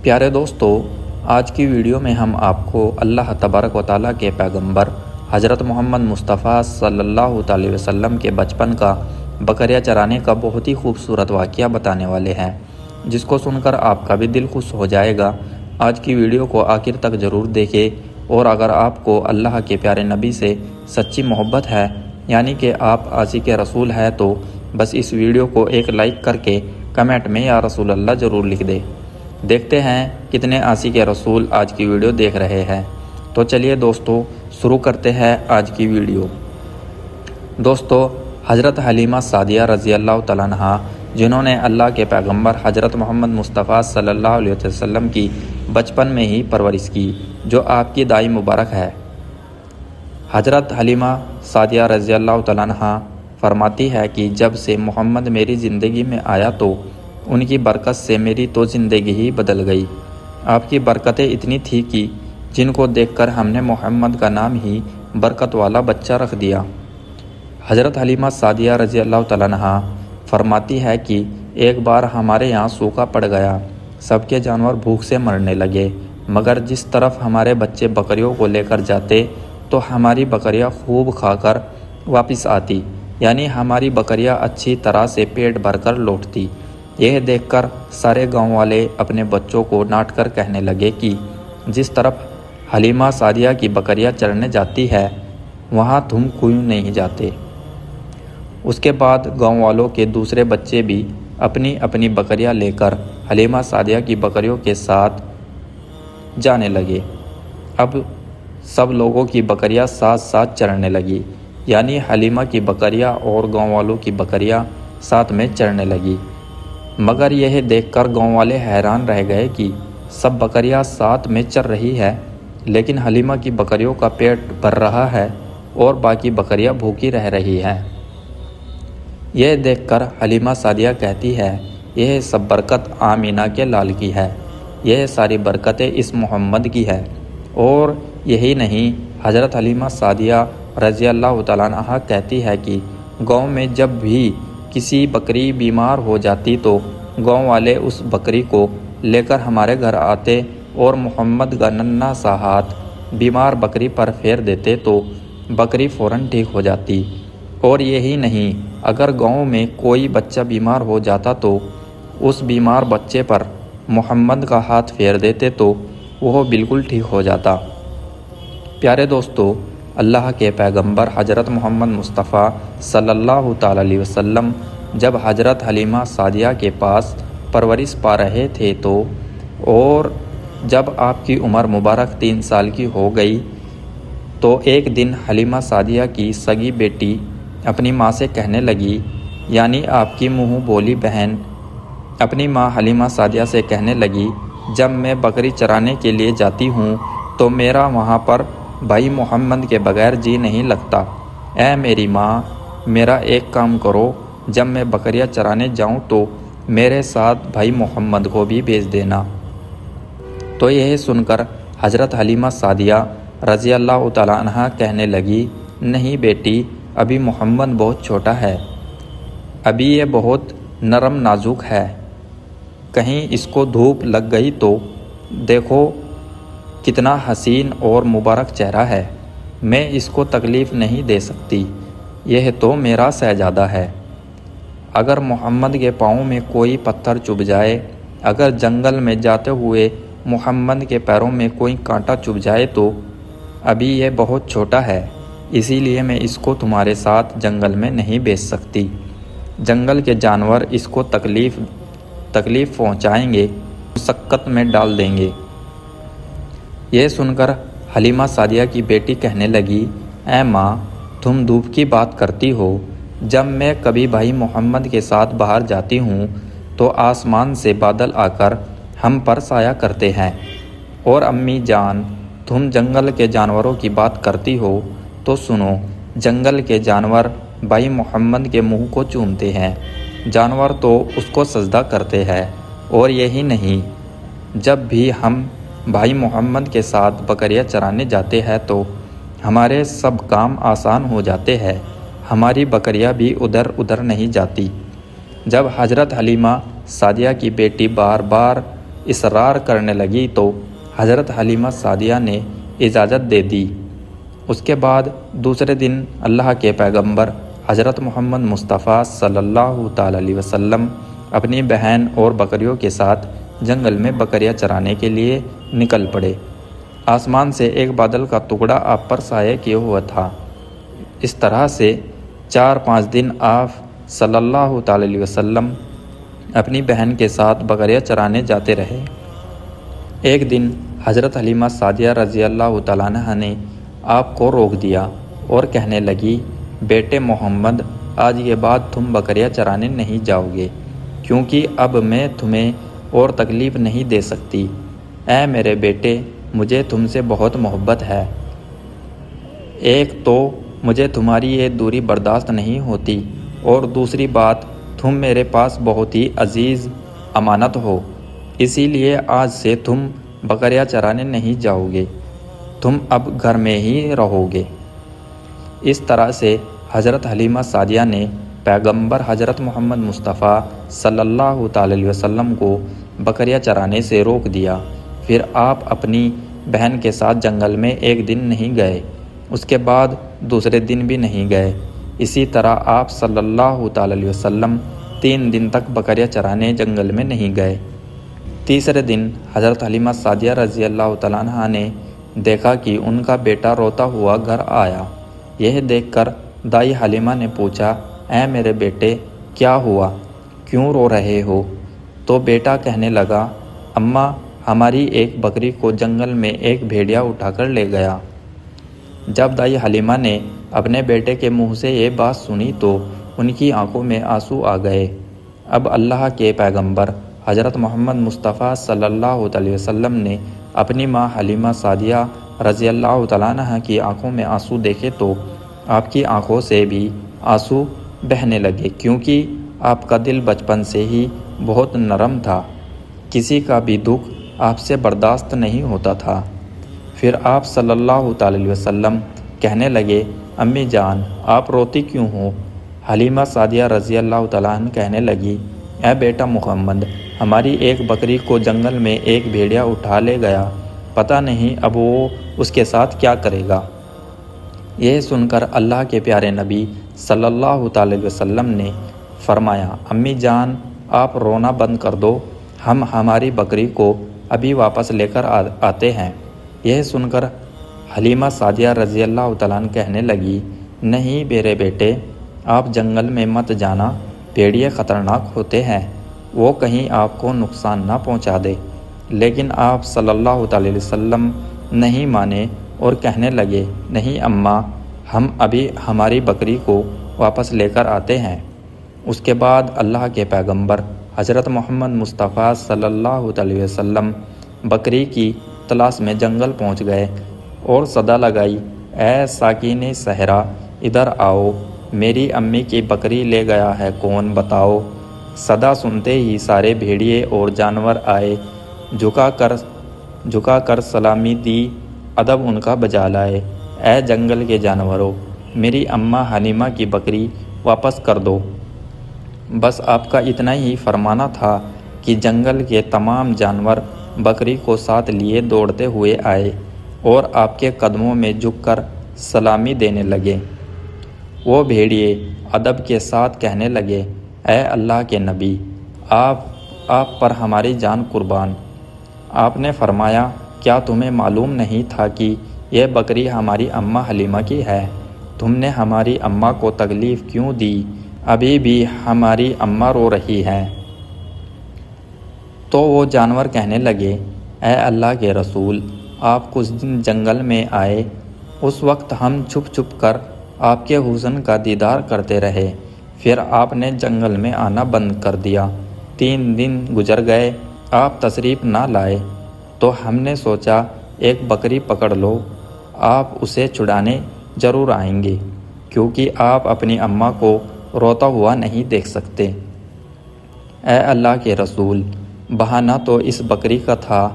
پیارے دوستو، آج کی ویڈیو میں ہم آپ کو اللہ تبارک و تعالیٰ کے پیغمبر حضرت محمد مصطفیٰ صلی اللہ علیہ وسلم کے بچپن کا بکریاں چرانے کا بہت ہی خوبصورت واقعہ بتانے والے ہیں، جس کو سن کر آپ کا بھی دل خوش ہو جائے گا۔ آج کی ویڈیو کو آخر تک ضرور دیکھیں، اور اگر آپ کو اللہ کے پیارے نبی سے سچی محبت ہے، یعنی کہ آپ عاشق رسول ہے، تو بس اس ویڈیو کو ایک لائک کر کے کمنٹ میں یا رسول اللہ ضرور لکھ دے۔ دیکھتے ہیں کتنے عاشق رسول آج کی ویڈیو دیکھ رہے ہیں۔ تو چلیے دوستو، شروع کرتے ہیں آج کی ویڈیو۔ دوستو، حضرت حلیمہ سعدیہ رضی اللہ تعالیٰ عنہا، جنہوں نے اللہ کے پیغمبر حضرت محمد مصطفیٰ صلی اللہ علیہ وسلم کی بچپن میں ہی پرورش کی، جو آپ کی دائی مبارک ہے۔ حضرت حلیمہ سعدیہ رضی اللہ تعالیٰ عنہا فرماتی ہے کہ جب سے محمد میری زندگی میں آیا تو ان کی برکت سے میری تو زندگی ہی بدل گئی۔ آپ کی برکتیں اتنی تھی کہ جن کو دیکھ کر ہم نے محمد کا نام ہی برکت والا بچہ رکھ دیا۔ حضرت حلیمہ سعدیہ رضی اللہ تعالیٰ عنہا فرماتی ہے کہ ایک بار ہمارے یہاں سوکھا پڑ گیا، سب کے جانور بھوک سے مرنے لگے، مگر جس طرف ہمارے بچے بکریوں کو لے کر جاتے تو ہماری بکریاں خوب کھا کر واپس آتی، یعنی ہماری بکریاں اچھی طرح سے پیٹ بھر کر لوٹتی۔ یہ دیکھ کر سارے گاؤں والے اپنے بچوں کو ڈانٹ کر کہنے لگے کہ جس طرف حلیمہ سعدیہ کی بکریاں چرنے جاتی ہے، وہاں تم کیوں نہیں جاتے؟ اس کے بعد گاؤں والوں کے دوسرے بچے بھی اپنی اپنی بکریاں لے کر حلیمہ سعدیہ کی بکریوں کے ساتھ جانے لگے۔ اب سب لوگوں کی بکریاں ساتھ ساتھ چرنے لگی، یعنی حلیمہ کی بکریاں اور گاؤں والوں کی بکریاں ساتھ میں چرنے لگی۔ مگر یہ دیکھ کر گاؤں والے حیران رہ گئے کہ سب بکریاں ساتھ میں چر رہی ہے، لیکن حلیمہ کی بکریوں کا پیٹ بھر رہا ہے اور باقی بکریاں بھوکی رہ رہی ہیں۔ یہ دیکھ کر حلیمہ سعدیہ کہتی ہے، یہ سب برکت آمینہ کے لال کی ہے، یہ ساری برکتیں اس محمد کی ہے۔ اور یہی نہیں، حضرت حلیمہ سعدیہ رضی اللہ تعالیٰ عنہا کہتی ہے کہ گاؤں میں جب بھی کسی بکری بیمار ہو جاتی تو گاؤں والے اس بکری کو لے کر ہمارے گھر آتے اور محمد کا ننھا سا ہاتھ بیمار بکری پر پھیر دیتے تو بکری فوراً ٹھیک ہو جاتی۔ اور یہی نہیں، اگر گاؤں میں کوئی بچہ بیمار ہو جاتا تو اس بیمار بچے پر محمد کا ہاتھ پھیر دیتے تو وہ بالکل ٹھیک ہو جاتا۔ پیارے دوستو، اللہ کے پیغمبر حضرت محمد مصطفیٰ صلی اللہ تعالیٰ علیہ وسلم جب حضرت حلیمہ سعدیہ کے پاس پرورش پا رہے تھے تو اور جب آپ کی عمر مبارک 3 سال کی ہو گئی تو ایک دن حلیمہ سعدیہ کی سگی بیٹی اپنی ماں سے کہنے لگی، یعنی آپ کی منہ بولی بہن اپنی ماں حلیمہ سعدیہ سے کہنے لگی، جب میں بکری چرانے کے لیے جاتی ہوں تو میرا وہاں پر بھائی محمد کے بغیر جی نہیں لگتا۔ اے میری ماں، میرا ایک کام کرو، جب میں بکریاں چرانے جاؤں تو میرے ساتھ بھائی محمد کو بھی بھیج دینا۔ تو یہ سن کر حضرت حلیمہ سعدیہ رضی اللہ تعالیٰ عنہا کہنے لگی، نہیں بیٹی، ابھی محمد بہت چھوٹا ہے، ابھی یہ بہت نرم نازک ہے، کہیں اس کو دھوپ لگ گئی تو دیکھو کتنا حسین اور مبارک چہرہ ہے، میں اس کو تکلیف نہیں دے سکتی، یہ تو میرا شہزادہ ہے۔ اگر محمد کے پاؤں میں کوئی پتھر چبھ جائے، اگر جنگل میں جاتے ہوئے محمد کے پیروں میں کوئی کانٹا چبھ جائے تو ابھی یہ بہت چھوٹا ہے، اسی لیے میں اس کو تمہارے ساتھ جنگل میں نہیں بھیج سکتی، جنگل کے جانور اس کو تکلیف پہنچائیں گے، مشقت میں ڈال دیں گے۔ یہ سن کر حلیمہ سعدیہ کی بیٹی کہنے لگی، اے ماں، تم دھوپ کی بات کرتی ہو، جب میں کبھی بھائی محمد کے ساتھ باہر جاتی ہوں تو آسمان سے بادل آ کر ہم پر سایہ کرتے ہیں، اور امی جان، تم جنگل کے جانوروں کی بات کرتی ہو تو سنو، جنگل کے جانور بھائی محمد کے منہ کو چومتے ہیں، جانور تو اس کو سجدہ کرتے ہیں۔ اور یہی نہیں، جب بھی ہم بھائی محمد کے ساتھ بکریاں چرانے جاتے ہیں تو ہمارے سب کام آسان ہو جاتے ہیں، ہماری بکریاں بھی ادھر ادھر نہیں جاتی۔ جب حضرت حلیمہ سعدیہ کی بیٹی بار بار اصرار کرنے لگی تو حضرت حلیمہ سعدیہ نے اجازت دے دی۔ اس کے بعد دوسرے دن اللہ کے پیغمبر حضرت محمد مصطفیٰ صلی اللہ تعالی علیہ وسلم اپنی بہن اور بکریوں کے ساتھ جنگل میں بکریاں چرانے کے لیے نکل پڑے۔ آسمان سے ایک بادل کا ٹکڑا آپ پر سایہ کیے ہوا تھا۔ اس طرح سے 4-5 دن آپ صلی اللہ تعالی علیہ وسلم اپنی بہن کے ساتھ بکریاں چرانے جاتے رہے۔ ایک دن حضرت حلیمہ سعدیہ رضی اللہ تعالیٰ عنہ نے آپ کو روک دیا اور کہنے لگی، بیٹے محمد، آج کے بعد تم بکریاں چرانے نہیں جاؤ گے، کیونکہ اب میں تمہیں اور تکلیف نہیں دے سکتی۔ اے میرے بیٹے، مجھے تم سے بہت محبت ہے۔ ایک تو مجھے تمہاری یہ دوری برداشت نہیں ہوتی، اور دوسری بات تم میرے پاس بہت ہی عزیز امانت ہو، اسی لیے آج سے تم بکریاں چرانے نہیں جاؤ گے، تم اب گھر میں ہی رہو گے۔ اس طرح سے حضرت حلیمہ سعدیہ نے پیغمبر حضرت محمد مصطفیٰ صلی اللہ تعالی علیہ وسلم کو بکریاں چرانے سے روک دیا۔ پھر آپ اپنی بہن کے ساتھ جنگل میں ایک دن نہیں گئے، اس کے بعد دوسرے دن بھی نہیں گئے۔ اسی طرح آپ صلی اللہ تعالی علیہ وسلم 3 دن تک بکریاں چرانے جنگل میں نہیں گئے۔ تیسرے دن حضرت حلیمہ سعدیہ رضی اللہ تعالیٰ عنہ نے دیکھا کہ ان کا بیٹا روتا ہوا گھر آیا۔ یہ دیکھ کر دائی حلیمہ نے پوچھا، اے میرے بیٹے، کیا ہوا؟ کیوں رو رہے ہو؟ تو بیٹا کہنے لگا، اماں، ہماری ایک بکری کو جنگل میں ایک بھیڑیا اٹھا کر لے گیا۔ جب دائی حلیمہ نے اپنے بیٹے کے منہ سے یہ بات سنی تو ان کی آنکھوں میں آنسو آ گئے۔ اب اللہ کے پیغمبر حضرت محمد مصطفیٰ صلی اللہ علیہ وسلم نے اپنی ماں حلیمہ سعدیہ رضی اللہ تعالیٰ عنہ کی آنکھوں میں آنسو دیکھے تو آپ کی آنکھوں سے بھی آنسو بہنے لگے، کیونکہ آپ کا دل بچپن سے ہی بہت نرم تھا، کسی کا بھی دکھ آپ سے برداشت نہیں ہوتا تھا۔ پھر آپ صلی اللہ تعالی علیہ وسلم کہنے لگے، امی جان، آپ روتی کیوں ہو؟ حلیمہ سعدیہ رضی اللہ تعالیٰ عنہ کہنے لگی، اے بیٹا محمد، ہماری ایک بکری کو جنگل میں ایک بھیڑیا اٹھا لے گیا، پتہ نہیں اب وہ اس کے ساتھ کیا کرے گا۔ یہ سن کر اللہ کے پیارے نبی صلی اللہ تعالی علیہ وسلم نے فرمایا، امی جان، آپ رونا بند کر دو، ہم ہماری بکری کو ابھی واپس لے کر آتے ہیں۔ یہ سن کر حلیمہ سعدیہ رضی اللہ تعالیٰ عنہ کہنے لگی، نہیں میرے بیٹے، آپ جنگل میں مت جانا، بھیڑیے خطرناک ہوتے ہیں، وہ کہیں آپ کو نقصان نہ پہنچا دے۔ لیکن آپ صلی اللہ تعالی علیہ وسلم نہیں مانے اور کہنے لگے، نہیں اماں، ہم ابھی ہماری بکری کو واپس لے کر آتے ہیں۔ اس کے بعد اللہ کے پیغمبر حضرت محمد مصطفیٰ صلی اللہ علیہ وسلم بکری کی تلاش میں جنگل پہنچ گئے اور صدا لگائی، اے ساکین صحرا، ادھر آؤ، میری امی کی بکری لے گیا ہے کون، بتاؤ۔ صدا سنتے ہی سارے بھیڑیے اور جانور آئے، جھکا کر سلامی دی، ادب ان کا بجا لائے، اے جنگل کے جانوروں، میری اماں حلیمہ کی بکری واپس کر دو۔ بس آپ کا اتنا ہی فرمانا تھا کہ جنگل کے تمام جانور بکری کو ساتھ لیے دوڑتے ہوئے آئے اور آپ کے قدموں میں جھک کر سلامی دینے لگے۔ وہ بھیڑیے ادب کے ساتھ کہنے لگے، اے اللہ کے نبی، آپ پر ہماری جان قربان۔ آپ نے فرمایا، کیا تمہیں معلوم نہیں تھا کہ یہ بکری ہماری اماں حلیمہ کی ہے؟ تم نے ہماری اماں کو تکلیف کیوں دی؟ ابھی بھی ہماری اماں رو رہی ہے۔ تو وہ جانور کہنے لگے، اے اللہ کے رسول، آپ کچھ دن جنگل میں آئے، اس وقت ہم چھپ چھپ کر آپ کے حسن کا دیدار کرتے رہے، پھر آپ نے جنگل میں آنا بند کر دیا۔ 3 دن گزر گئے، آپ تشریف نہ لائے، تو ہم نے سوچا ایک بکری پکڑ لو، آپ اسے چھڑانے ضرور آئیں گے، کیونکہ آپ اپنی اماں کو روتا ہوا نہیں دیکھ سکتے۔ اے اللہ کے رسول، بہانہ تو اس بکری کا تھا،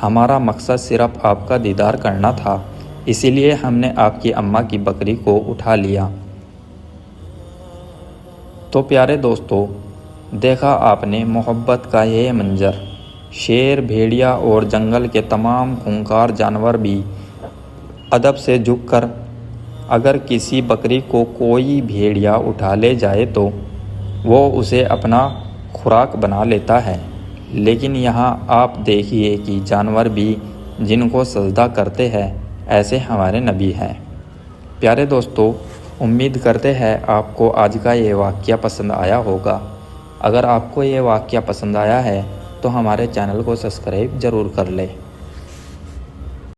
ہمارا مقصد صرف آپ کا دیدار کرنا تھا، اسی لیے ہم نے آپ کی اماں کی بکری کو اٹھا لیا۔ تو پیارے دوستو، دیکھا آپ نے محبت کا یہ منظر، شیر، بھیڑیا اور جنگل کے تمام خونخوار جانور بھی ادب سے جھک کر اگر کسی بکری کو کوئی بھیڑیا اٹھا لے جائے تو وہ اسے اپنا خوراک بنا لیتا ہے۔ لیکن یہاں آپ دیکھیے کہ جانور بھی جن کو سجدہ کرتے ہیں ایسے ہمارے نبی ہیں۔ پیارے دوستو، امید کرتے ہیں آپ کو آج کا یہ واقعہ پسند آیا ہوگا۔ اگر آپ کو یہ واقعہ پسند آیا ہے تو ہمارے چینل کو سبسکرائب ضرور کر لیں۔